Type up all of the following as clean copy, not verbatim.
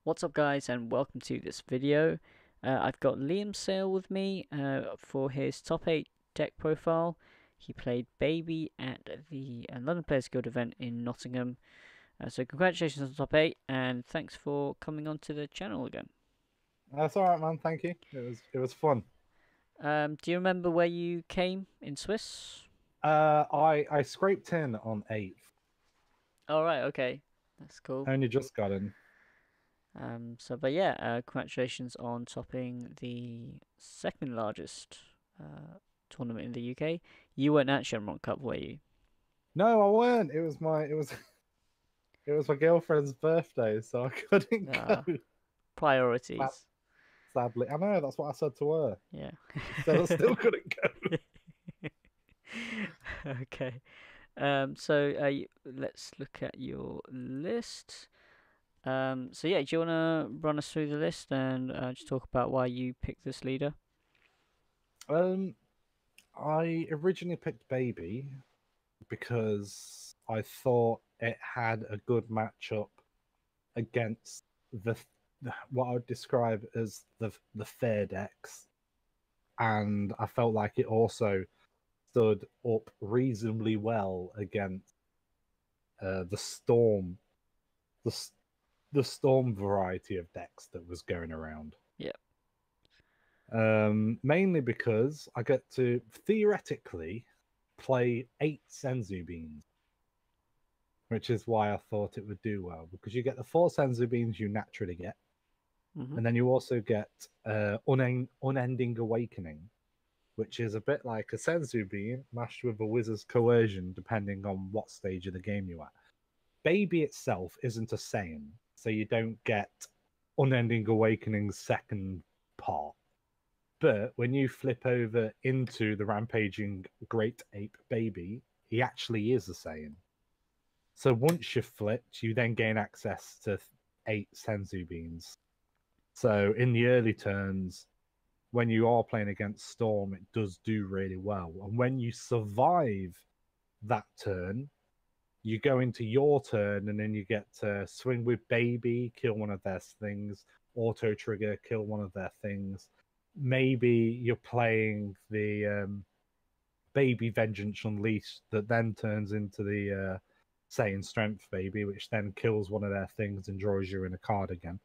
What's up guys and welcome to this video. I've got Liam Sale with me for his top 8 deck profile. He played Baby at the London Players Guild event in Nottingham. So congratulations on top 8 and thanks for coming onto the channel again. That's all right, man. Thank you. It was fun. Do you remember where you came in Swiss? I scraped in on 8th. Alright, okay. That's cool. Only just got in. But yeah, congratulations on topping the second largest tournament in the UK. You weren't at Shamrock Cup, were you? No, I weren't. It was my girlfriend's birthday, so I couldn't go. Priorities. Sadly, I know that's what I said to her. Yeah. So I still couldn't go. Okay. Let's look at your list. So yeah, do you want to run us through the list and just talk about why you picked this leader? I originally picked Baby because I thought it had a good matchup against the what I would describe as the fair decks, and I felt like it also stood up reasonably well against the storm, the storm variety of decks that was going around. Yeah. Mainly because I get to theoretically play 8 Senzu beans, which is why I thought it would do well, because you get the 4 Senzu beans you naturally get, and then you also get Unending Awakening, which is a bit like a Senzu bean mashed with a Wizard's Coercion, depending on what stage of the game you're at. Baby itself isn't a Saiyan, so you don't get Unending Awakening's second part. But when you flip over into the Rampaging Great Ape Baby, he actually is a Saiyan. So once you've flipped, you then gain access to 8 Senzu beans. So in the early turns, when you are playing against Storm, it does do really well. And when you survive that turn, you go into your turn, and then you get to swing with Baby, kill one of their things, auto trigger, kill one of their things. Maybe you're playing the Baby Vengeance Unleashed that then turns into the Saiyan Strength Baby, which then kills one of their things and draws you in a card again.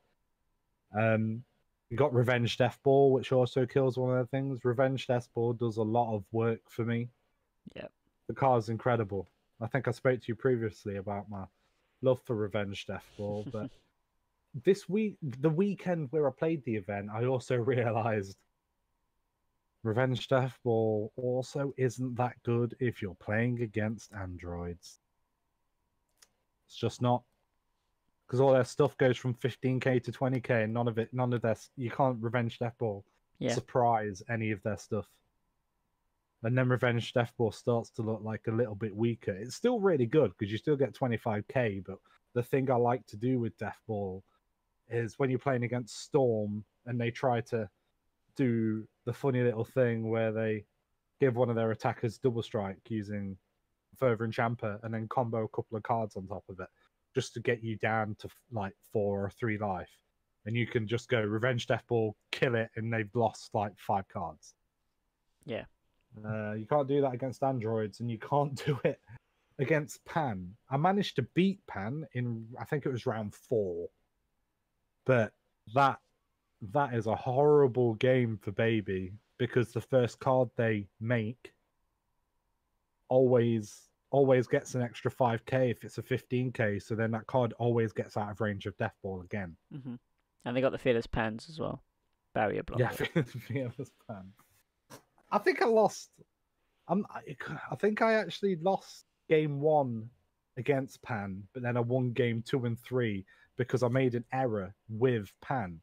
You got Revenge Death Ball, which also kills one of their things. Revenge Death Ball does a lot of work for me. Yeah. The card's incredible. I think I spoke to you previously about my love for Revenge Death Ball, but this week, the weekend where I played the event, I also realized Revenge Death Ball also isn't that good if you're playing against androids. It's just not, because all their stuff goes from 15k to 20k, and none of their, you can't Revenge Death Ball surprise any of their stuff. And then Revenge Death Ball starts to look like a little bit weaker. It's still really good because you still get 25k, but the thing I like to do with Death Ball is when you're playing against Storm and they try to do the funny little thing where they give one of their attackers double strike using Fervor Enchamper and then combo a couple of cards on top of it just to get you down to like 4 or 3 life. And you can just go Revenge Death Ball, kill it, and they've lost like 5 cards. Yeah. You can't do that against androids, and you can't do it against Pan. I managed to beat Pan in, I think it was round 4, but that is a horrible game for Baby because the first card they make always gets an extra 5k if it's a 15k, so then that card always gets out of range of Death Ball again. And they got the Fearless Pans as well. Barrier blocker. Yeah, Fearless Pan. I think I lost. I think I actually lost game 1 against Pan, but then I won game 2 and 3 because I made an error with Pan.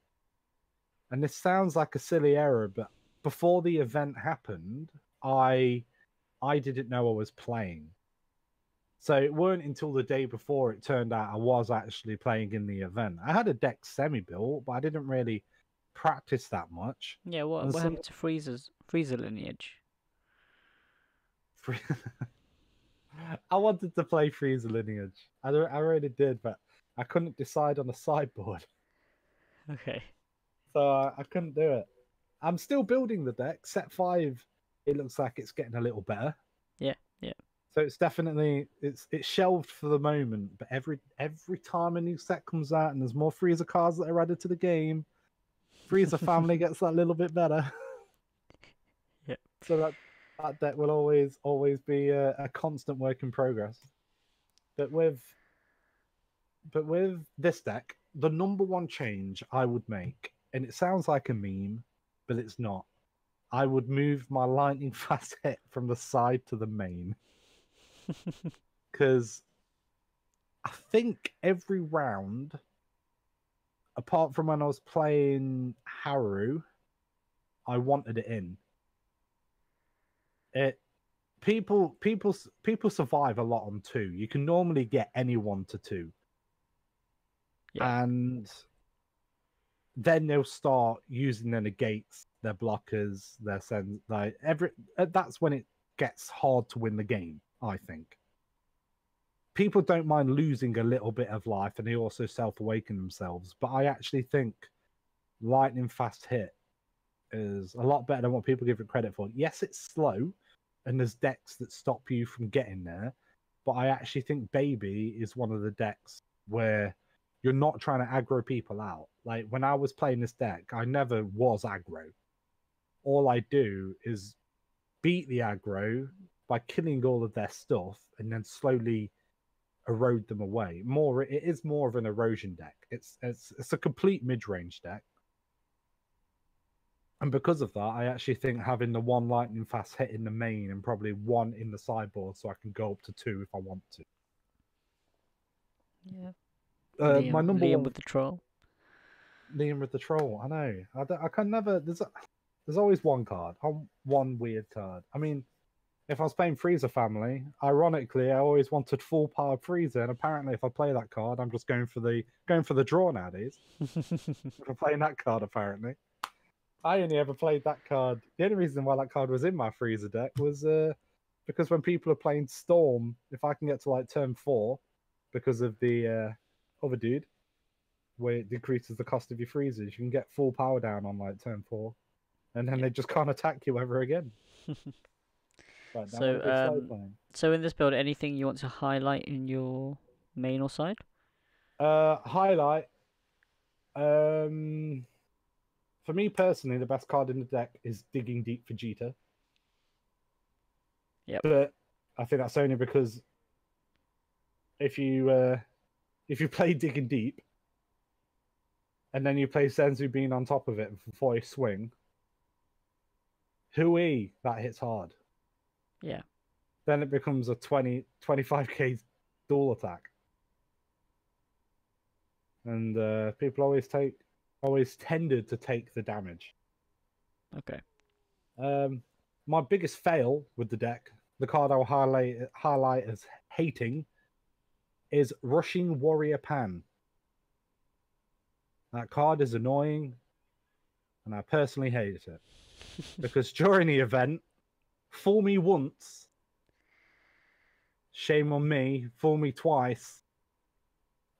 And this sounds like a silly error, but before the event happened, I didn't know I was playing. So it weren't until the day before it turned out I was actually playing in the event. I had a deck semi-built, but I didn't really practice that much. Yeah, what happened to Freezer lineage? I wanted to play Freezer Lineage. I really did, but I couldn't decide on a sideboard. Okay. So I couldn't do it. I'm still building the deck. Set 5, it looks like it's getting a little better. Yeah. Yeah. So it's definitely it's shelved for the moment. But every time a new set comes out and there's more freezer cards that are added to the game, freezer family gets that little bit better. Yeah. So that deck will always be a constant work in progress. But with this deck, the number one change I would make, and it sounds like a meme, but it's not. I would move my lightning fast hit from the side to the main. Because I think every round, apart from when I was playing Haru, I wanted it in. It people survive a lot on 2. You can normally get anyone to 2. Yeah. And then they'll start using their negates, their blockers, their sends. Like that's when it gets hard to win the game. I think people don't mind losing a little bit of life, and they also self-awaken themselves. But I actually think lightning fast hit is a lot better than what people give it credit for. Yes, it's slow, and there's decks that stop you from getting there. But I actually think Baby is one of the decks where you're not trying to aggro people out. Like when I was playing this deck, I never was aggro. All I do is beat the aggro by killing all of their stuff and then slowly erode them away. It is more of an erosion deck. It's a complete mid-range deck. And because of that, I actually think having the 1 lightning fast hit in the main and probably 1 in the sideboard so I can go up to 2 if I want to. Yeah. My number Liam one, with the troll. Liam with the troll. I know. I can never. There's always one card. One weird card. I mean, if I was playing Freezer Family, ironically, I always wanted full power Freezer, and apparently, if I play that card, I'm just going for the draw nowadays. If I'm playing that card, apparently, I only ever played that card. The only reason why that card was in my Freezer deck was because when people are playing Storm, if I can get to like turn 4, because of the other dude, where it decreases the cost of your freezers, you can get full power down on like turn 4, and then they just can't attack you ever again. Right, now I'm a big slow playing. So in this build, anything you want to highlight in your main or side? Highlight. For me personally, the best card in the deck is Digging Deep Vegeta. Yep. But I think that's only because if you play Digging Deep and then you play Senzu Bean on top of it before you swing, hooey, that hits hard. Yeah. Then it becomes a 25k dual attack. And people always tended to take the damage. Okay. My biggest fail with the deck, the card I'll highlight as hating, is Rushing Warrior Pan. That card is annoying, and I personally hate it. Because during the event, fool me once, shame on me. Fool me twice,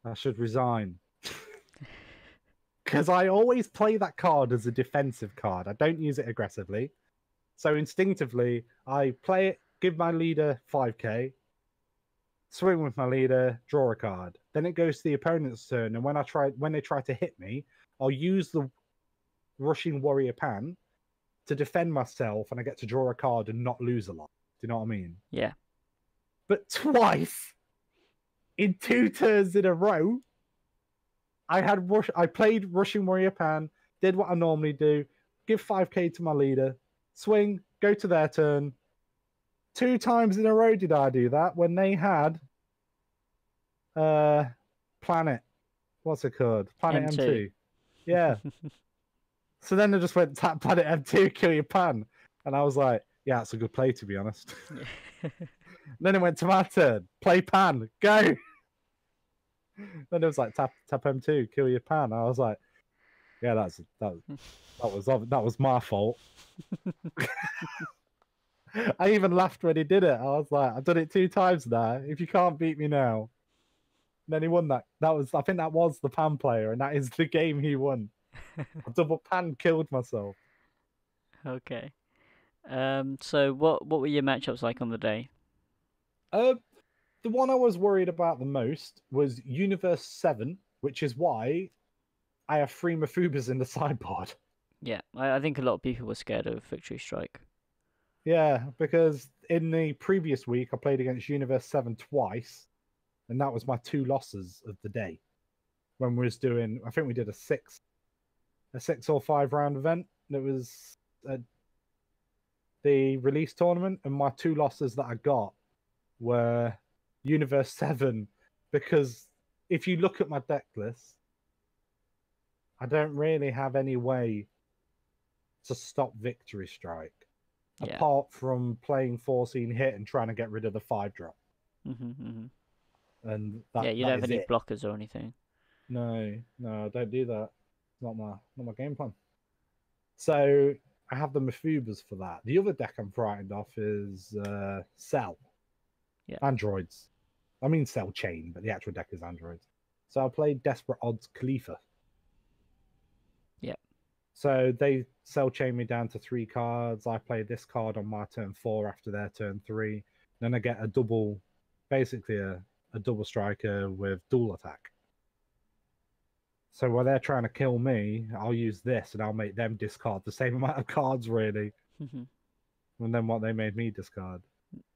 I should resign. Because I always play that card as a defensive card. I don't use it aggressively. So instinctively, I play it, give my leader 5k, swing with my leader, draw a card. Then it goes to the opponent's turn, and when they try to hit me, I'll use the Rushing Warrior Pan to defend myself, and I get to draw a card and not lose a lot. Do you know what I mean? Yeah. But twice, in 2 turns in a row, I played Rushing Warrior Pan, did what I normally do, give 5k to my leader, swing, go to their turn. 2 times in a row did I do that when they had Planet. What's it called? Planet M2. Yeah. So then they just went tap Planet M2, kill your pan. And I was like, yeah, that's a good play, to be honest. Then it went to my turn. Play pan. Go. Then it was like tap M2, kill your pan. I was like, yeah, that was my fault. I even laughed when he did it. I was like, I've done it 2 times now. If you can't beat me now. And then he won that. I think that was the pan player, and that is the game he won. I double pan killed myself. Okay. So what were your matchups like on the day? Uh, the one I was worried about the most was Universe 7, which is why I have 3 Mafubas in the sideboard. Yeah, I think a lot of people were scared of Victory Strike. Yeah, because in the previous week I played against Universe 7 twice, and that was my 2 losses of the day. When we was doing, I think we did a 6 or 5 round event that was at the release tournament, and my 2 losses that I got were Universe 7, because if you look at my deck list, I don't really have any way to stop Victory Strike Yeah. apart from playing 14 hit and trying to get rid of the 5-drop. Mhm. And Yeah, that you don't that have is any it. blockers or anything. No, I don't do that. It's not my game plan. So I have the Mafubas for that. The other deck I'm frightened off is Cell. Yeah. Androids. I mean Cell Chain, but the actual deck is Androids. So I played Desperate Odds Khalifa. Yeah. So they Cell Chain me down to 3 cards. I play this card on my turn 4 after their turn 3. Then I get a double, basically a double striker with dual attack. So while they're trying to kill me, I'll use this and I'll make them discard the same amount of cards, really, Mhm. and then what they made me discard.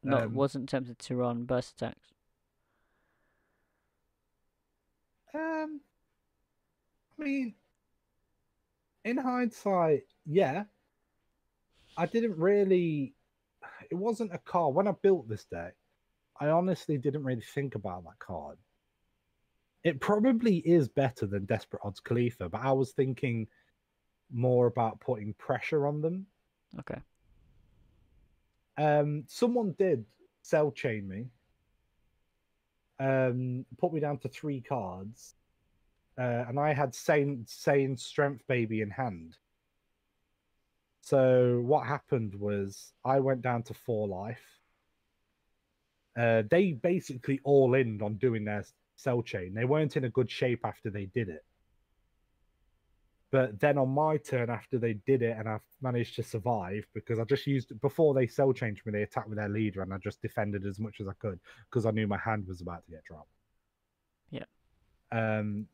Not wasn't tempted to run burst attacks. Um, I mean, in hindsight, yeah, I didn't really. It wasn't a card when I built this deck. I honestly didn't really think about that card. It probably is better than Desperate Odds Khalifa, but I was thinking more about putting pressure on them. Okay. Someone did cell chain me, put me down to 3 cards, and I had Sane Strength Baby in hand. So what happened was I went down to 4 life. They basically all in on doing their cell chain. They weren't in a good shape after they did it. But then on my turn, after they did it, and I managed to survive because I just used before they cell changed me, they attacked with their leader, and I just defended as much as I could because I knew my hand was about to get dropped. Yeah.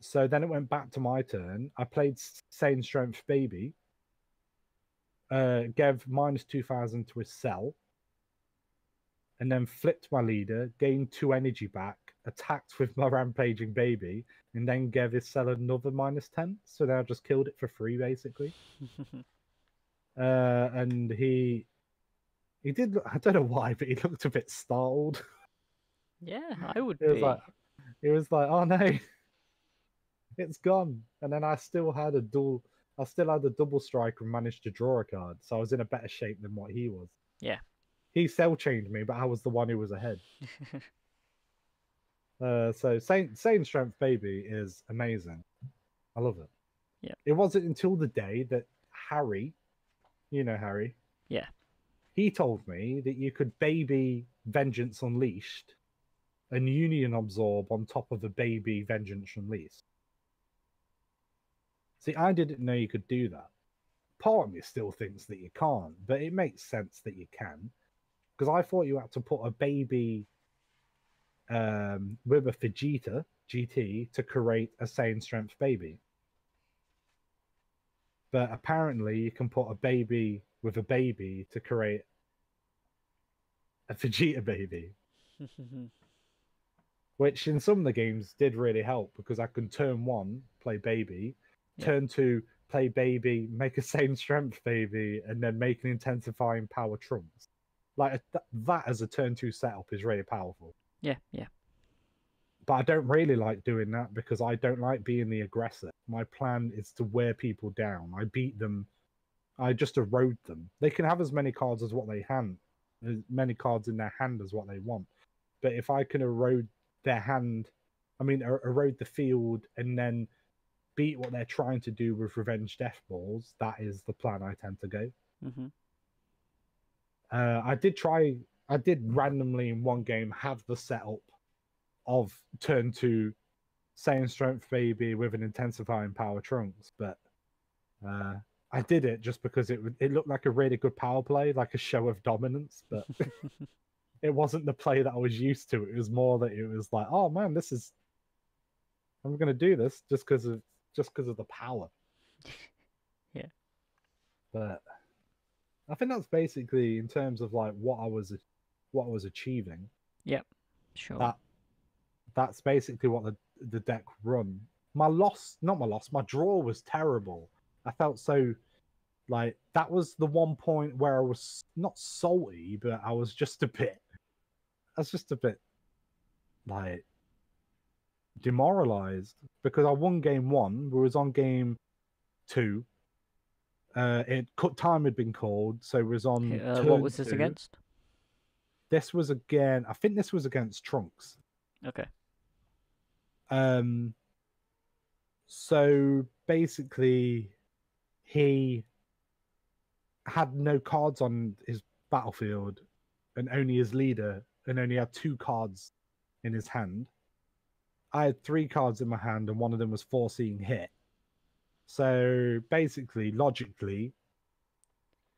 So then it went back to my turn. I played Sane Strength Baby, gave -2,000 to his cell, and then flipped my leader, gained 2 energy back, attacked with my rampaging baby, and then gave his cell another -10. So then I just killed it for free, basically. And he did. I don't know why, but he looked a bit startled. Yeah, I would It was like, be. oh no, it's gone. And then I still had a dual. I still had a double strike and managed to draw a card, so I was in a better shape than what he was. Yeah. He cell chained me, but I was the one who was ahead. So Sane Strength Baby is amazing. I love it. Yeah. It wasn't until the day that Harry, you know Harry, Yeah. he told me that you could baby Vengeance Unleashed and Union Absorb on top of a baby Vengeance Unleashed. See, I didn't know you could do that. Part of me still thinks that you can't, but it makes sense that you can. Because I thought you had to put a baby with a Vegeta GT to create a Sane Strength Baby. But apparently you can put a baby with a baby to create a Vegeta baby. Which in some of the games did really help because I could turn 1 play baby, Yeah. turn 2 play baby, make a Sane Strength baby, and then make an intensifying power trunks. Like that as a turn 2 setup is really powerful. Yeah. Yeah. But I don't really like doing that because I don't like being the aggressor. My plan is to wear people down. I beat them. I just erode them. They can have as many cards as what they hand, as many cards in their hand as what they want. But if I can erode their hand, erode the field and then beat what they're trying to do with revenge death balls, that is the plan I tend to go. Mm-hmm. I did randomly in one game have the setup of turn 2 Saiyan Strength Baby with an intensifying power trunks, but I did it just because it looked like a really good power play, like a show of dominance, but it wasn't the play that I was used to. It was more that it was like, oh man, I'm gonna do this just because of the power. Yeah. But I think that's basically in terms of like what I was achieving. Yep. Sure. That's basically what the deck run. Not my loss, my draw was terrible. I felt so like that was the one point where I was not salty, but I was just a bit like demoralized because I won game one, we was on game two. Time had been called, so it was on turn what was this two. against? This was again, I think this was against Trunks. Okay. So basically, he had no cards on his battlefield, and only his leader, and only had 2 cards in his hand. I had 3 cards in my hand, and one of them was foreseeing hit. So basically, logically,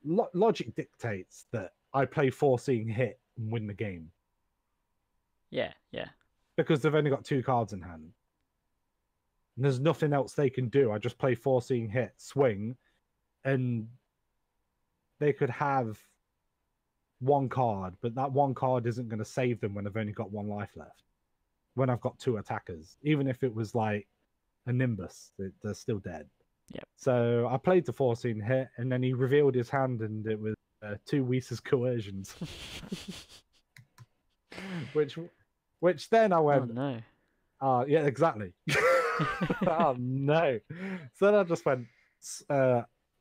logic dictates that I play foreseeing hit and win the game. Yeah, yeah. Because they've only got 2 cards in hand. And there's nothing else they can do. I just play foreseeing hit, swing, and they could have 1 card, but that 1 card isn't going to save them when they've only got 1 life left. When I've got 2 attackers, even if it was like a Nimbus, they're still dead. Yep. So I played the foreseeing hit, and then he revealed his hand, and it was 2 Whisa's coercions. which then I went, oh no. Yeah, exactly. Oh no. So then I just went,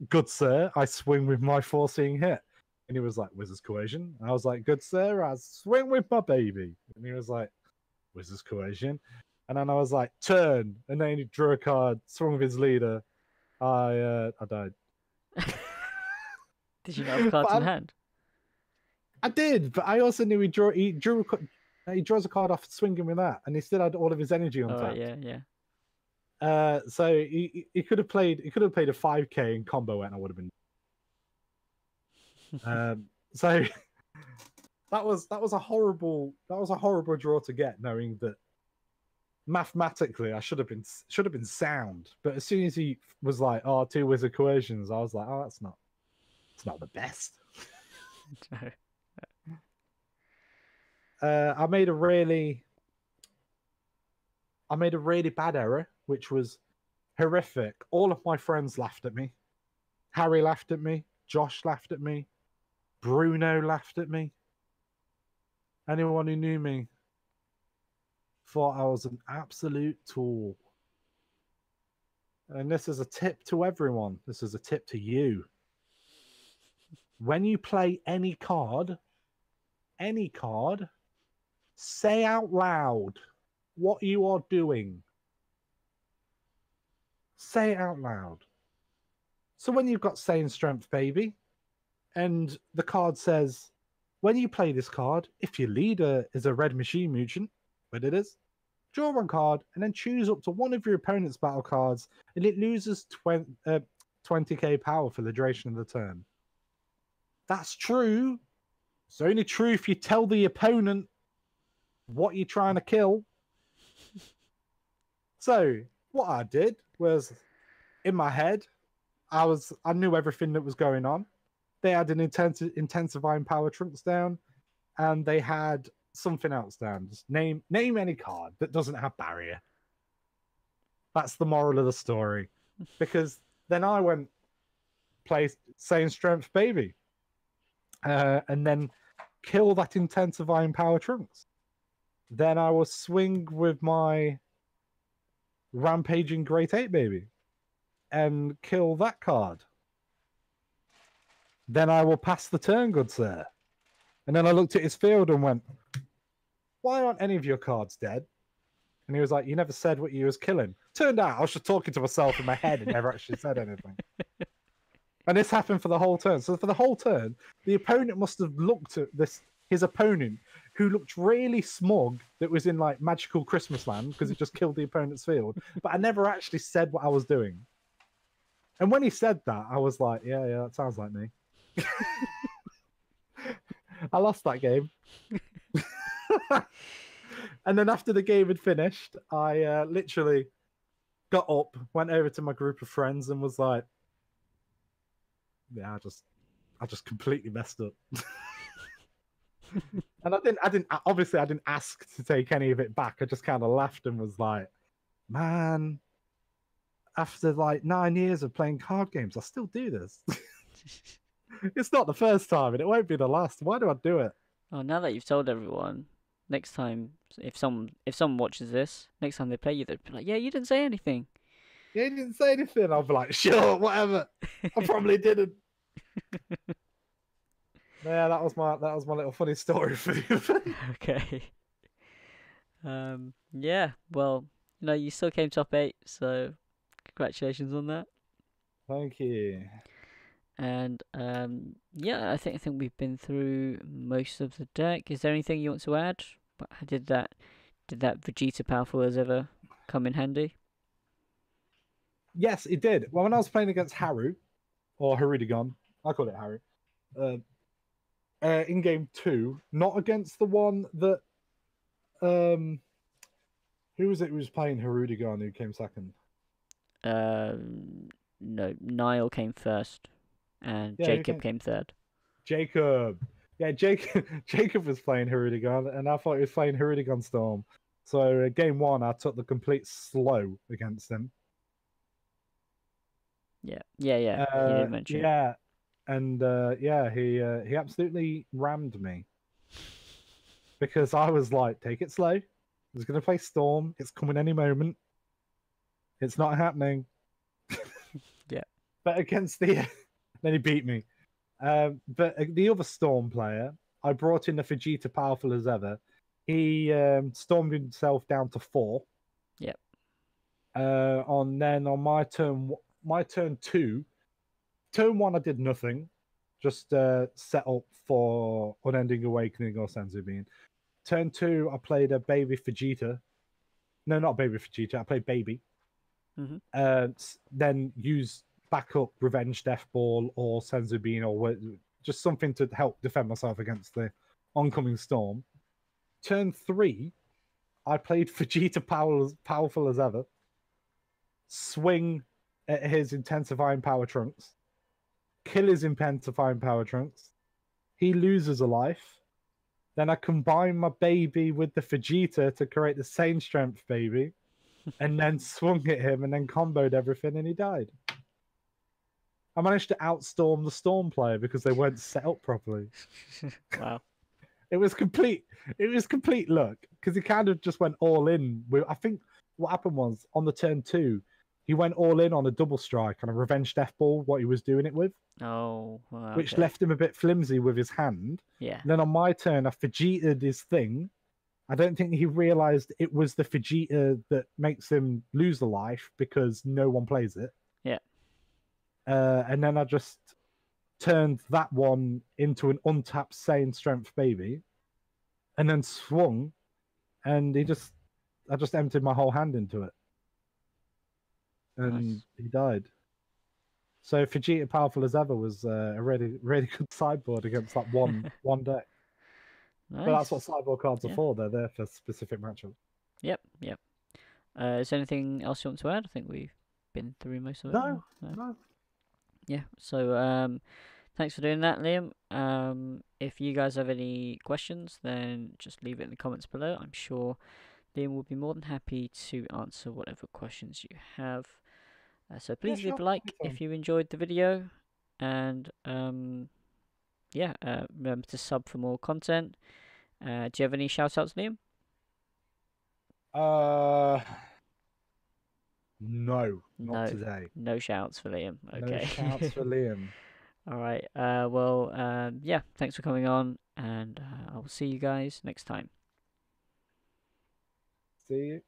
good sir, I swing with my foreseeing hit. And he was like, Wizard's Coercion. I was like, good sir, I swing with my baby. And he was like, Wizard's Coercion. And then I was like, turn. And then he drew a card, swung with his leader. I died. Did you not have cards in hand? I did, but I also knew he draws a card off swinging with that, and he still had all of his energy on top. Yeah, yeah. So he could have played a 5k in combo, and I would have been. So that was a horrible draw to get, knowing that mathematically I should have been sound. But as soon as he was like, "Oh, 2 Wizard Coercions," I was like, "Oh, it's not the best." I made a really bad error, which was horrific. All of my friends laughed at me. Harry laughed at me. Josh laughed at me. Bruno laughed at me. Anyone who knew me thought I was an absolute tool. And this is a tip to everyone. This is a tip to you. When you play any card, say out loud what you are doing. Say it out loud. So when you've got Saiyan Strength, baby, and the card says, when you play this card, if your leader is a red machine mutant, but it is, draw 1 card and then choose up to one of your opponent's battle cards, and it loses 20k power for the duration of the turn. That's true. It's only true if you tell the opponent what you're trying to kill. So what I did was, in my head, I knew everything that was going on. They had an intensifying power Trunks down, and they had something else down. Just name any card that doesn't have barrier. That's the moral of the story. Because then I went play Saiyan Strength, baby, and then kill that intensifying power Trunks. Then I will swing with my rampaging Great 8, baby, and kill that card. Then I will pass the turn, good sir. And then I looked at his field and went, why aren't any of your cards dead? And he was like, you never said what you was killing. Turned out I was just talking to myself in my head and never actually said anything. And this happened for the whole turn. So for the whole turn, the opponent must have looked at his opponent, who looked really smug, that was in like magical Christmas land because it just killed the opponent's field. But I never actually said what I was doing. And when he said that, I was like, yeah, that sounds like me. I lost that game. And then after the game had finished, I literally got up, went over to my group of friends, and was like, "Yeah, I just completely messed up." And obviously, I didn't ask to take any of it back. I just kind of laughed and was like, "Man, after like 9 years of playing card games, I still do this. It's not the first time, and it won't be the last. Why do I do it?" Oh, now that you've told everyone, next time if someone watches this, next time they play you, they'll be like, "Yeah, you didn't say anything." Yeah, he didn't say anything. I'll be like, "Sure, whatever." I probably didn't. Yeah, that was my little funny story for you. Okay. Yeah. Well, you still came top 8, so congratulations on that. Thank you. And yeah, I think we've been through most of the deck. Is there anything you want to add? Did that Vegeta powerful as ever come in handy? Yes, it did. Well, when I was playing against Haru or Harudigon, I call it Haru. Uh, in game 2, not against the one that um, who was it who was playing Harudigon who came second? No, Niall came first, and Yeah, who Jacob came? came third. Jacob. Yeah, Jacob. Jacob was playing Harudigon, and I thought he was playing Harudigon Storm. So game 1, I took the complete slow against him. Yeah, yeah. He did mention. Yeah, and yeah, he absolutely rammed me because I was like, take it slow. He's going to play Storm. It's coming any moment. It's not happening. Yeah. But against the, then he beat me. But the other Storm player, I brought in the Vegeta powerful as ever. He stormed himself down to 4. Yep. On my turn 2. Turn 1, I did nothing. Just set up for Unending Awakening or Senzu Bean. Turn 2, I played a baby Vegeta. No, not baby Vegeta. I played baby. Then use backup Revenge Death Ball or Senzu Bean or just something to help defend myself against the oncoming storm. Turn 3, I played Vegeta powerful as ever. Swing at his intensifying power trunks. Kill his intensifying power trunks. He loses a life. Then I combine my baby with the Vegeta to create the same strength baby, and then swung at him and then comboed everything, and he died. I managed to outstorm the Storm player because they weren't set up properly. Wow. It was complete luck because he kind of just went all in. I think what happened was on the turn 2, he went all in on a double strike and a Revenge Death Ball, what he was doing it with. Oh, well, Which okay. left him a bit flimsy with his hand. Yeah. And then on my turn, I Vegeta'd his thing. I don't think he realized it was the Vegeta that makes him lose a life because no one plays it. Yeah. And then I just turned that one into an untapped Saiyan Strength baby, and then swung, and I just emptied my whole hand into it, and Nice. he died. So Vegeta powerful as ever was a really really good sideboard against that one deck. Nice. But that's what sideboard cards are Yeah. for. They're there for specific matchups. Yep. Is there anything else you want to add? I think we've been through most of it. No. Yeah. So thanks for doing that, Liam. If you guys have any questions, then just leave it in the comments below. I'm sure Liam will be more than happy to answer whatever questions you have. So please leave a like if you enjoyed the video, and yeah, remember to sub for more content. Do you have any shout outs, Liam? No, not No, today. no shouts for Liam. No Okay. shouts for Liam. All right. Well, yeah. Thanks for coming on, and I will see you guys next time. See you.